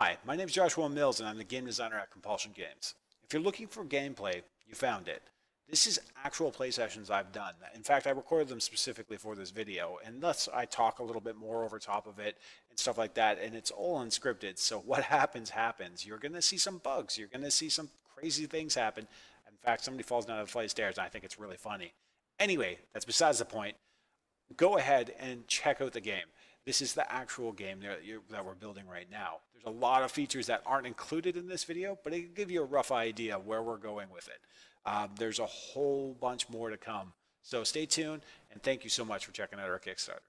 Hi, my name is Joshua Mills and I'm the game designer at Compulsion Games. If you're looking for gameplay, you found it. This is actual play sessions I've done. In fact, I recorded them specifically for this video, and thus I talk a little bit more over top of it and stuff like that, and it's all unscripted, so what happens, happens. You're going to see some bugs, you're going to see some crazy things happen. In fact, somebody falls down a flight of stairs and I think it's really funny. Anyway, that's besides the point. Go ahead and check out the game. This is the actual game that we're building right now. There's a lot of features that aren't included in this video, but it can give you a rough idea of where we're going with it. There's a whole bunch more to come. So stay tuned, and thank you so much for checking out our Kickstarter.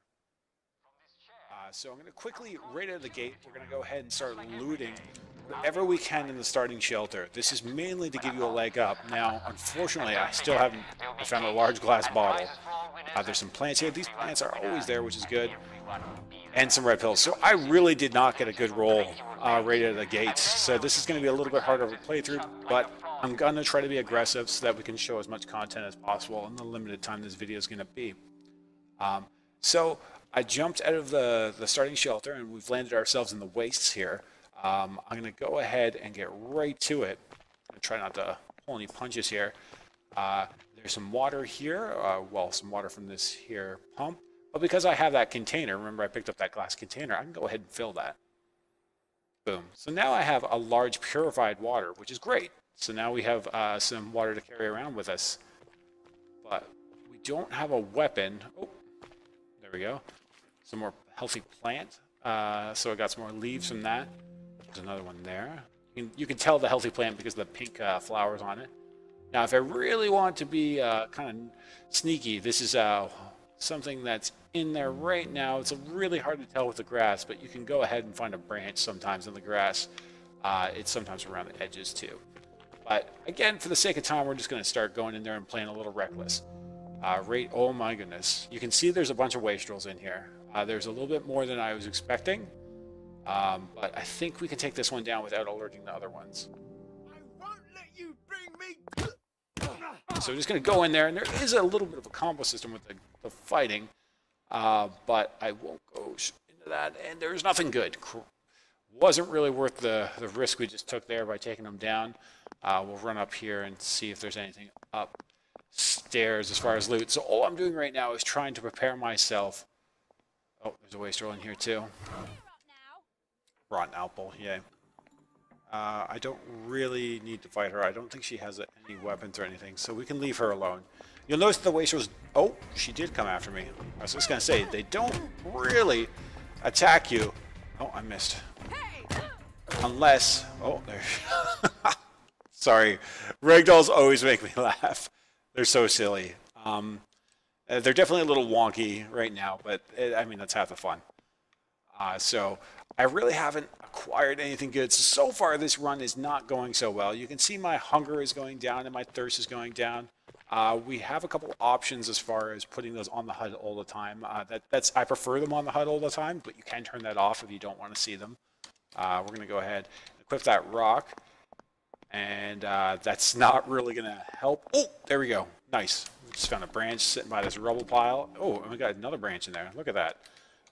So I'm going to quickly, right out of the gate, we're going to go ahead and start looting whatever we can in the starting shelter. This is mainly to give you a leg up. Now, unfortunately, I still haven't found a large glass bottle. There's some plants here. These plants are always there, which is good. And some red pills. So I really did not get a good roll right out of the gates. So this is going to be a little bit harder to play through, but I'm going to try to be aggressive so that we can show as much content as possible in the limited time this video is going to be. So I jumped out of the starting shelter and we've landed ourselves in the wastes here. I'm going to go ahead and get right to it. I'm going to try not to pull any punches here. There's some water here, well, some water from this here pump. But because I have that container, remember I picked up that glass container, I can go ahead and fill that. Boom. So now I have a large purified water, which is great. So now we have some water to carry around with us. But we don't have a weapon. Oh, there we go. Some more healthy plant. So I got some more leaves from that. There's another one there. You can tell the healthy plant because of the pink flowers on it. Now, if I really want to be kind of sneaky, this is something that's in there right now. It's really hard to tell with the grass, but you can go ahead and find a branch sometimes in the grass. It's sometimes around the edges too. But again, for the sake of time, we're just going to start going in there and playing a little reckless. Oh my goodness. You can see there's a bunch of wastrels in here. There's a little bit more than I was expecting. But I think we can take this one down without alerting the other ones. I won't let you bring me. So we're just going to go in there, and there is a little bit of a combo system with the fighting, but I won't go into that, and there's nothing good. Wasn't really worth the risk we just took there by taking them down. We'll run up here and see if there's anything upstairs as far as loot. So all I'm doing right now is trying to prepare myself. Oh, there's a wastrel in here too. Rotten apple, yeah. I don't really need to fight her. I don't think she has any weapons or anything, so we can leave her alone. You'll notice the wastrels... Oh, she did come after me. I was just going to say, they don't really attack you. Oh, I missed. Unless... Oh, there... Sorry. Ragdolls always make me laugh. They're so silly. They're definitely a little wonky right now, but I mean, that's half the fun. So I really haven't acquired anything good. So far, this run is not going so well. You can see my hunger is going down and my thirst is going down. We have a couple options as far as putting those on the HUD all the time. I prefer them on the HUD all the time, but you can turn that off if you don't want to see them. We're going to go ahead and equip that rock. And that's not really going to help. Oh, there we go. Nice. We just found a branch sitting by this rubble pile. Oh, and we got another branch in there. Look at that.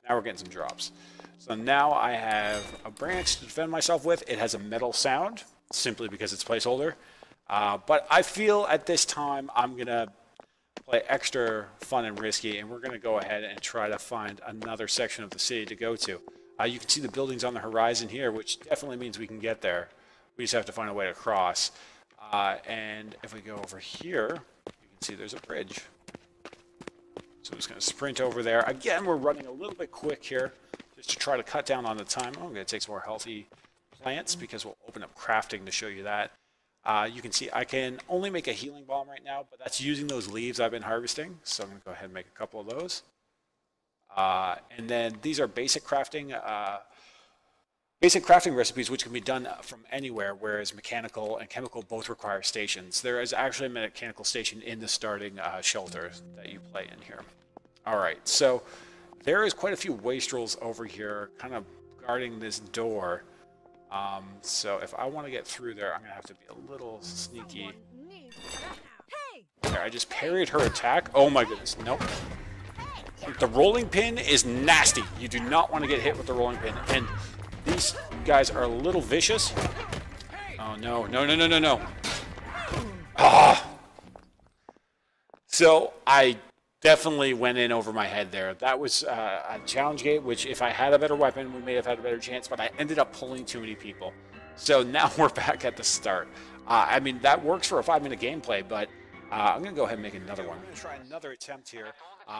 Now we're getting some drops. So now I have a branch to defend myself with. It has a metal sound, simply because it's placeholder. But I feel at this time I'm going to play extra fun and risky, and we're going to go ahead and try to find another section of the city to go to. You can see the buildings on the horizon here, which definitely means we can get there. We just have to find a way to cross. And if we go over here, you can see there's a bridge. So I'm just going to sprint over there. Again, we're running a little bit quick here just to try to cut down on the time. I'm going to take some more healthy plants because we'll open up crafting to show you that. You can see I can only make a healing balm right now, but that's using those leaves I've been harvesting. So I'm going to go ahead and make a couple of those. And then these are basic crafting recipes which can be done from anywhere, whereas mechanical and chemical both require stations. There is actually a mechanical station in the starting shelter that you play in here. All right, so there is quite a few wastrels over here kind of guarding this door. So if I want to get through there, I'm going to have to be a little sneaky. There, I just parried her attack. Oh my goodness, nope. The rolling pin is nasty. You do not want to get hit with the rolling pin. And these guys are a little vicious. Oh, no, no, no, no, no, no. Ah! So I definitely went in over my head there. That was a challenge gate, which if I had a better weapon, we may have had a better chance, but I ended up pulling too many people. So now we're back at the start. I mean, that works for a 5-minute gameplay, but I'm going to go ahead and make another one. I'm going to try another attempt here.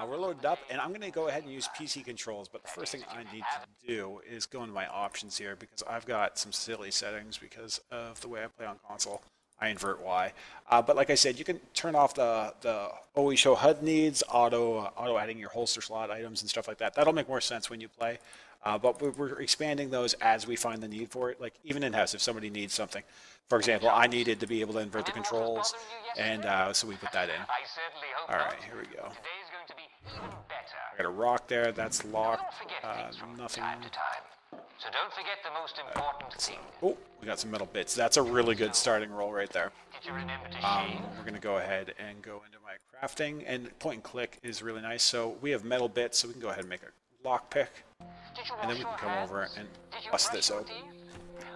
We're loaded up, and I'm going to go ahead and use PC controls, but the first thing I need to do is go into my options here, because I've got some silly settings because of the way I play on console. I invert Y. But like I said, you can turn off the always show HUD needs, auto adding your holster slot items and stuff like that. That'll make more sense when you play. But we're expanding those as we find the need for it. Like even in-house, if somebody needs something. For example, I needed to be able to invert the controls, and so we put that in. All right, here we go. I got a rock there. That's locked. Nothing. So don't forget the most important thing. Oh, we got some metal bits. That's a really good starting roll right there. Did you remember to shave? We're going to go ahead and go into my crafting, and point and click is really nice. So we have metal bits, so we can go ahead and make a lockpick, and then we can come over and bust this open.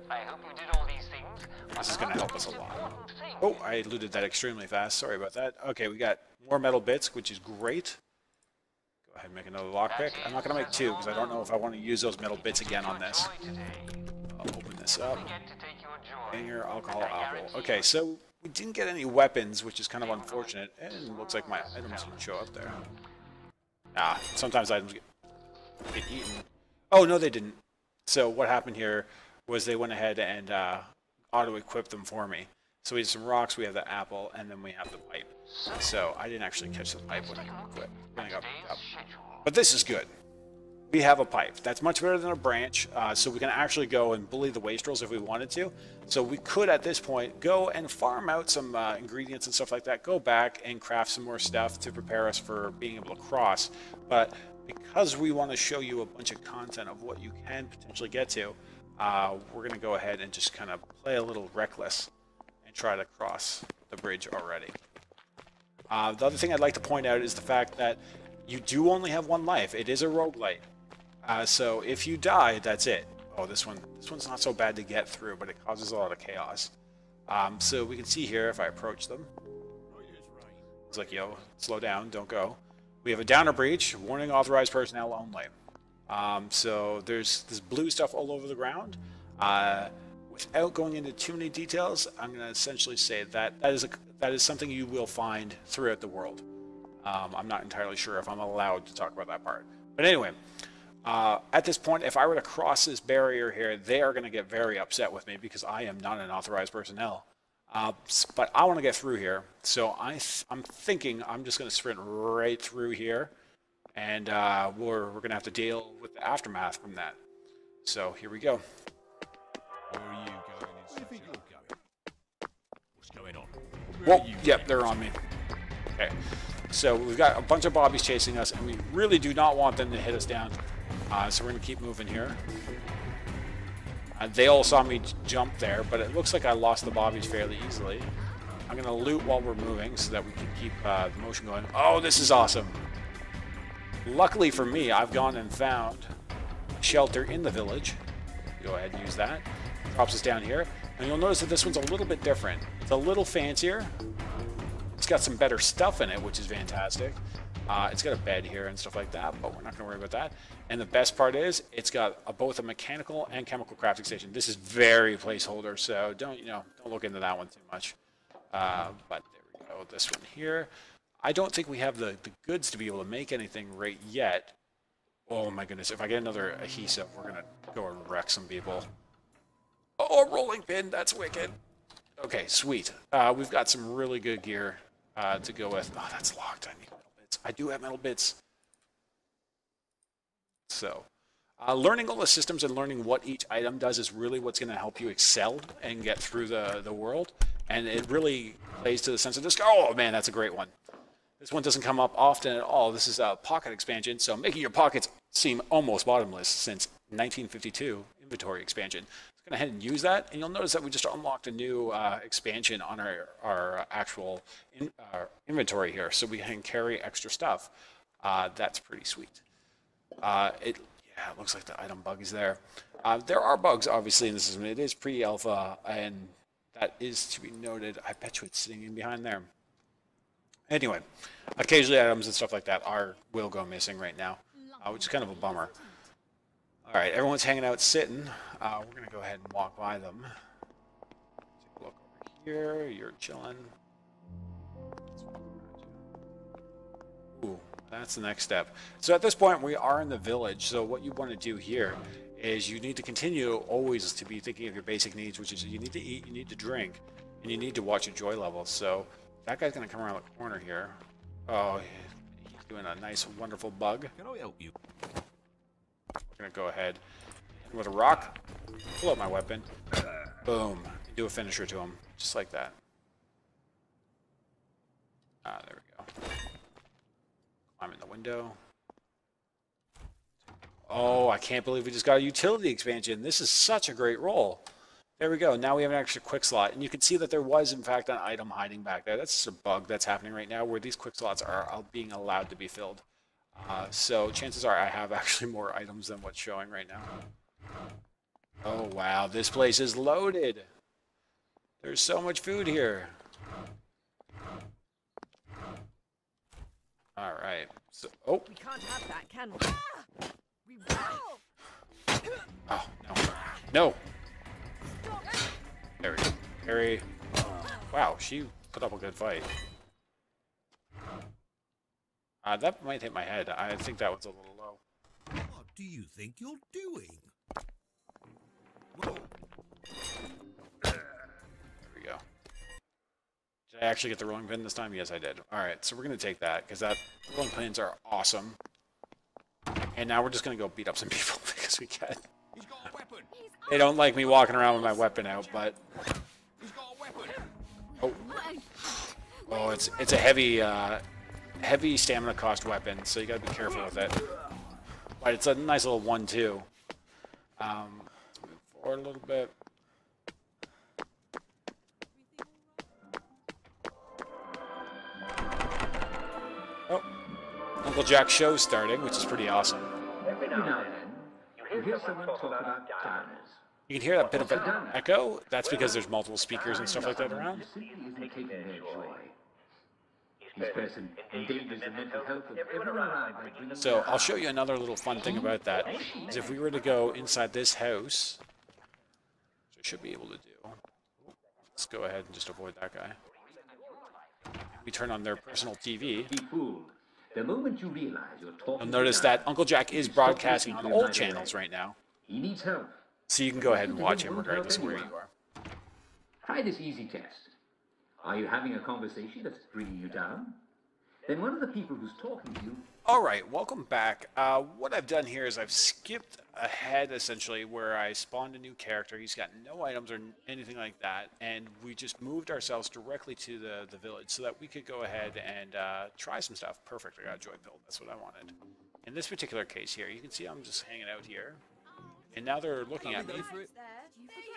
I hope you did all these things. This is going to help us a lot. Oh, I looted that extremely fast. Sorry about that. Okay, we got more metal bits, which is great. Go ahead and make another lockpick. I'm not going to make two because I don't know if I want to use those metal bits again on this. I'll open this up. Banger, alcohol, apple. Okay, so we didn't get any weapons, which is kind of unfortunate. And it looks like my items didn't show up there. Sometimes items get eaten. Oh, no, they didn't. So what happened here was they went ahead and auto-equipped them for me. So we have some rocks, we have the apple, and then we have the pipe. So I didn't actually catch the pipe when I quit. But this is good. We have a pipe. That's much better than a branch, so we can actually go and bully the wastrels if we wanted to. So we could, at this point, go and farm out some ingredients and stuff like that, go back and craft some more stuff to prepare us for being able to cross. But because we want to show you a bunch of content of what you can potentially get to, we're going to go ahead and just kind of play a little reckless and try to cross the bridge already. The other thing I'd like to point out is the fact that you do only have one life. It is a roguelite. So if you die, that's it. Oh, this one's not so bad to get through, but it causes a lot of chaos. So we can see here if I approach them. It's like, yo, slow down, don't go. We have a downer breach, warning authorized personnel only. So there's this blue stuff all over the ground. Without going into too many details, I'm going to essentially say that that is something you will find throughout the world. I'm not entirely sure if I'm allowed to talk about that part. But anyway, at this point, if I were to cross this barrier here, they are going to get very upset with me because I am not an authorized personnel. But I want to get through here, so I'm thinking I'm just going to sprint right through here, and we're going to have to deal with the aftermath from that. So here we go. Where are you going? Where do you think you're going? What's going on? Whoa, yep, they're on me. Okay, so we've got a bunch of bobbies chasing us, and we really do not want them to hit us down. So we're going to keep moving here. They all saw me jump there, but it looks like I lost the bobbies fairly easily. I'm going to loot while we're moving so that we can keep the motion going. Oh, this is awesome. Luckily for me, I've gone and found a shelter in the village. Go ahead and use that. Drops us down here. And you'll notice that this one's a little bit different. It's a little fancier. It's got some better stuff in it, which is fantastic. It's got a bed here and stuff like that, but we're not going to worry about that. And the best part is it's got both a mechanical and chemical crafting station. This is very placeholder, so don't look into that one too much. But there we go. This one here. I don't think we have the goods to be able to make anything right yet. Oh my goodness! If I get another adhesive, we're gonna go and wreck some people. Oh, a rolling pin. That's wicked. Okay, sweet. We've got some really good gear to go with. Oh, that's locked. I need metal bits. I do have metal bits. So, learning all the systems and learning what each item does is really what's going to help you excel and get through the world. And it really plays to the sense of this. Oh, man, that's a great one. This one doesn't come up often at all. This is a pocket expansion, so making your pockets seem almost bottomless since 1952 inventory expansion. Let's go ahead and use that, and you'll notice that we just unlocked a new expansion on our actual inventory here, so we can carry extra stuff. That's pretty sweet. Yeah, Yeah, it looks like the item bug is there. There are bugs, obviously, in the system. It is pre-alpha, and that is to be noted. I bet you it's sitting in behind there. Anyway, occasionally items and stuff like that will go missing right now, which is kind of a bummer. All right, everyone's hanging out sitting. We're going to go ahead and walk by them. Take a look over here. You're chilling. Let's walk around you. Ooh, that's the next step. So at this point, we are in the village. So what you want to do here is you need to continue always to be thinking of your basic needs, which is you need to eat, you need to drink, and you need to watch your joy levels. So that guy's going to come around the corner here. Oh, he's doing a nice, wonderful bug. Can I help you? We're going to go ahead and with a rock, pull out my weapon. Boom. Do a finisher to him. Just like that. There we go. Climb in the window. Oh, I can't believe we just got a utility expansion. This is such a great roll. There we go. Now we have an extra quick slot. And you can see that there was, in fact, an item hiding back there. That's just a bug that's happening right now where these quick slots are being allowed to be filled. So chances are I have actually more items than what's showing right now. Oh, wow. This place is loaded. There's so much food here. All right. So, oh. We can't have that, can we? We will. Oh, no. No. There we go. Harry. Wow, she put up a good fight. That might hit my head. I think that was a little low. What do you think you're doing? Whoa. There we go. Did I actually get the rolling pin this time? Yes, I did. Alright, so we're going to take that, because that rolling pins are awesome. And now we're just going to go beat up some people, because we can. He's got a weapon. They don't like me walking around with my weapon out, but... He's got a weapon. Oh, oh it's a heavy... heavy stamina cost weapon, so you gotta be careful with it. But it's a nice little 1-2. Let's move forward a little bit. Oh, Uncle Jack's show's starting, which is pretty awesome. Every now and then, you hear someone talk about diners. You can hear that bit of an echo. That's because there's multiple speakers and stuff like that around. Simply isn't taking their joy. This person endangers the mental health of everyone around by bringing So I'll show you another little fun thing about that. Is if we were to go inside this house, which I should be able to do. Let's go ahead and just avoid that guy. We turn on their personal TV. be fooled. The moment you realize you're talking, You'll notice that Uncle Jack is broadcasting on all channels right now. He needs help. So you can go ahead and watch him regardless of where you are. Try this easy test. Are you having a conversation that's bringing you down? Then one of the people who's talking to you... Alright, welcome back. What I've done here is I've skipped ahead, essentially, where I spawned a new character. He's got no items or anything like that, and we just moved ourselves directly to the village so that we could go ahead and try some stuff. Perfect, I got a joy build. That's what I wanted. In this particular case here, you can see I'm just hanging out here, and now they're looking at me.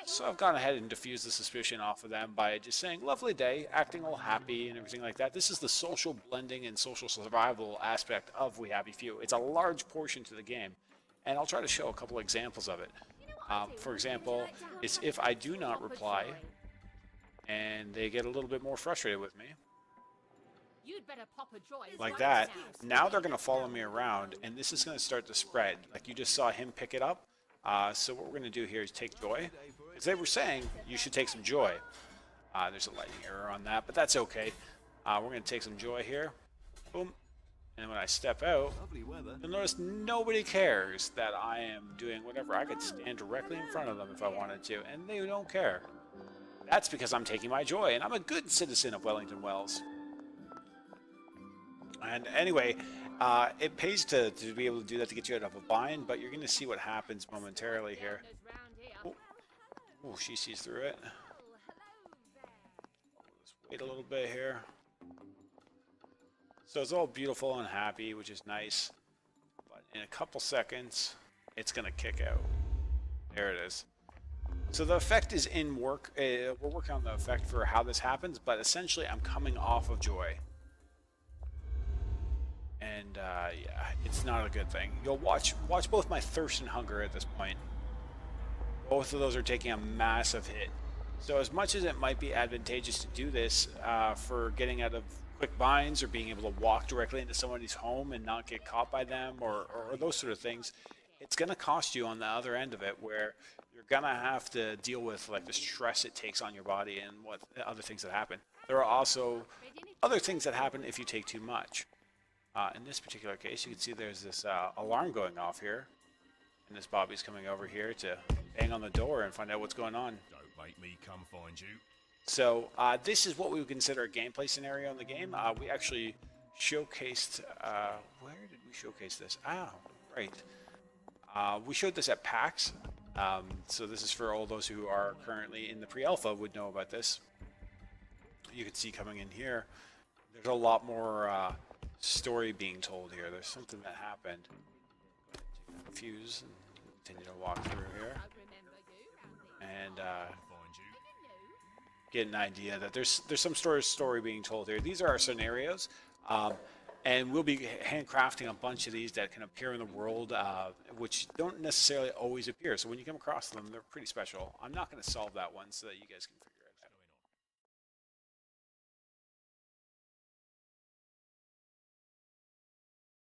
So I've gone ahead and diffused the suspicion off of them by just saying, lovely day, acting all happy and everything like that. This is the social blending and social survival aspect of We Happy Few. It's a large portion to the game, and I'll try to show a couple examples of it. For example, is if I do not reply, and they get a little bit more frustrated with me, like that, now they're going to follow me around, and this is going to start to spread. Like you just saw him pick it up. So what we're going to do here is take joy. As they were saying, you should take some joy. There's a lighting error on that, but that's okay. We're going to take some joy here. Boom. And when I step out, you'll notice nobody cares that I am doing whatever. I could stand directly in front of them if I wanted to, and they don't care. That's because I'm taking my joy, and I'm a good citizen of Wellington Wells. And anyway, it pays to be able to do that to get you out of a bind, but you're going to see what happens momentarily here. Oh, she sees through it. Let's wait a little bit here. So it's all beautiful and happy, which is nice. But in a couple seconds, it's going to kick out. There it is. So the effect is in work. We're working on the effect for how this happens, but essentially I'm coming off of joy. And yeah, it's not a good thing. You'll watch both my thirst and hunger at this point. Both of those are taking a massive hit. So as much as it might be advantageous to do this for getting out of quick binds or being able to walk directly into somebody's home and not get caught by them or those sort of things, it's going to cost you on the other end of it, where you're going to have to deal with like the stress it takes on your body and what other things that happen. There are also other things that happen if you take too much. In this particular case, you can see there's this alarm going off here, and this Bobby's coming over here to bang on the door and find out what's going on. Don't make me come find you. So this is what we would consider a gameplay scenario in the game. We actually showcased, where did we showcase this? Ah, right. We showed this at PAX. So this is for all those who are currently in the pre-alpha would know about this. You can see coming in here, there's a lot more story being told here. There's something that happened. Fuse and continue to walk through here. And get an idea that there's some story being told here. These are our scenarios, and we'll be handcrafting a bunch of these that can appear in the world, which don't necessarily always appear. So when you come across them, they're pretty special. I'm not going to solve that one so that you guys can figure